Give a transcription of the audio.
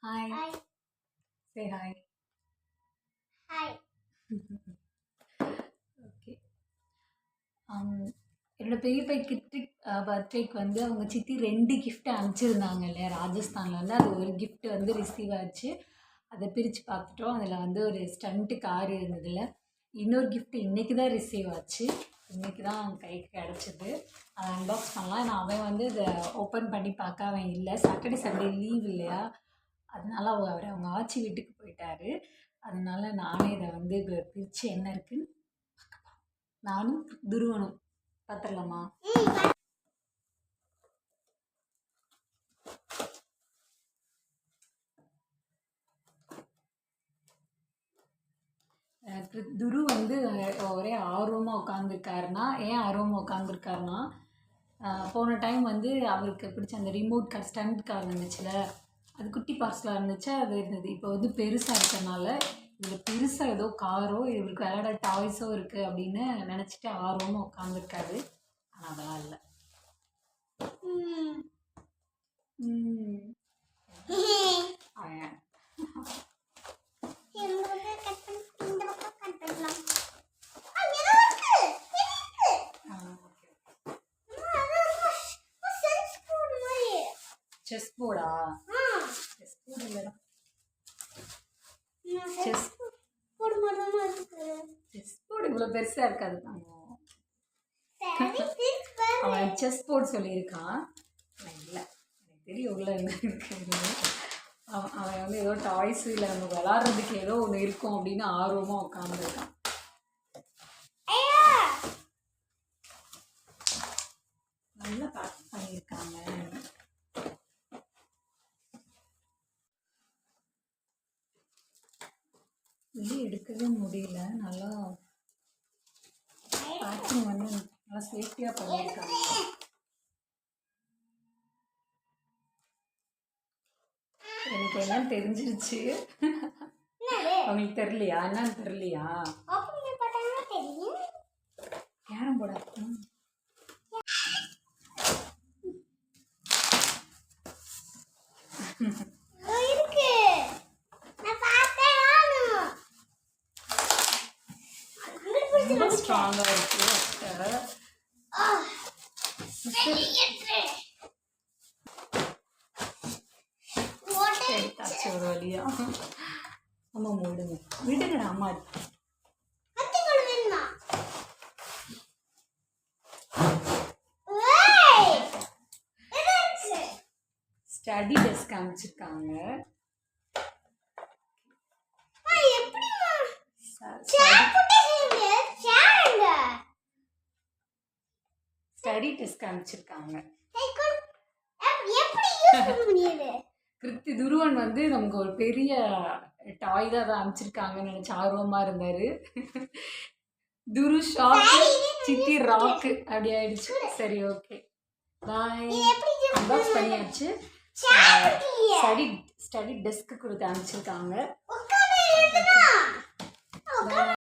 Hi. Hi. Say hi. Hi. Okay. என்னோட பெரிய பையன் பர்த்டேக்கு வந்து அவங்க சித்தி 2 கிஃப்ட் அனுப்பிச்சிருந்தாங்க இல்லையா ராஜஸ்தான்லேருந்து. அது ஒரு கிஃப்ட் வந்து ரிசீவ் ஆச்சு. அதை பிரித்து பார்த்துட்டோம். அதில் வந்து ஒரு ஸ்டண்ட்டு கார் இருந்ததில்ல. இன்னொரு கிஃப்ட் இன்றைக்கி தான் ரிசீவ் ஆச்சு. இன்றைக்கி தான் அவன் கைக்கு கிடச்சிது. அதை அன்பாக்ஸ் பண்ணலாம். நான் அவன் வந்து இதை ஓப்பன் பண்ணி பார்க்க அவன் இல்லை. சாட்டர்டே சண்டே லீவ் இல்லையா, அதனால அவர் அவங்க ஆச்சி வீட்டுக்கு போயிட்டாரு. அதனால நானே இதை வந்து பிரித்து என்ன இருக்குன்னு நானும் துருவனும் பார்த்துடலாமா? துரு வந்து ஒரே ஆர்வமாக உட்காந்துருக்காருன்னா, ஏன் ஆர்வமாக உட்காந்துருக்காருன்னா, போன டைம் வந்து அவருக்கு பிடிச்ச அந்த ரிமோட் கார் ஸ்டண்ட் கார் வந்துச்சுல, அது குட்டி பார்சலாக இருந்துச்சு, அது இருந்தது. இப்போ வந்து பெருசாக இருக்கிறனால இதில் பெருசாக ஏதோ காரோ இவருக்கு விளையாட டாய்ஸோ இருக்குது அப்படின்னு நினச்சிட்டு ஆர்வமாக உட்காந்துருக்காரு. ஆனால் அதெல்லாம் இல்லை. செஸ் போர்டா? செஸ் போர்டு இல்லைடா. செஸ் போர்டு இவ்வளோ பெருசாக இருக்காது தாங்க. அவன் செஸ் போர்டு சொல்லியிருக்கான். இல்லை, எனக்கு தெரியும் உள்ள என்ன இருக்கு. அவன் வந்து ஏதோ டாய்ஸ் இல்லை நம்ம விளாட்றதுக்கு ஏதோ ஒன்று இருக்கும் அப்படின்னு ஆர்வமாக உட்காந்துருக்கான். நல்லா பேக் பண்ணியிருக்காங்க. வெளியே எடுக்கவே முடியல. நல்லா பேக்கிங் வந்து நல்லா சேஃப்டியாக பண்ணியிருக்காங்க. எனக்கு என்னன்னு தெரிஞ்சிருச்சு. அவங்களுக்கு தெரியலையா? என்னன்னு தெரியலையா? கேரம் போர்டா? ரொம்ப ஸ்ட்ராங்காக இருக்கு. எடுத்தாச்சு ஒரு வழியா. அம்மா மூடுங்க, விடுங்கடா அம்மா. ஸ்டடி டெஸ்க் காமிச்சிருக்காங்க. ஸ்டடி டெஸ்க் காமிச்சிருக்காங்க. கிருத்தி துருவன் வந்து நமக்கு ஒரு பெரிய டாய் தான் அதை அனுப்பிச்சிருக்காங்கன்னு நினச்சி ஆர்வமாக இருந்தார். துரு ஷாக்கு, சித்தி ராக்கு அப்படி ஆயிடுச்சு. சரி, ஓகே, பாய். அன்பாக்ஸ் பண்ணியாச்சு. ஸ்டடி டெஸ்க்கு கொடுத்து அனுப்பிச்சிருக்காங்க.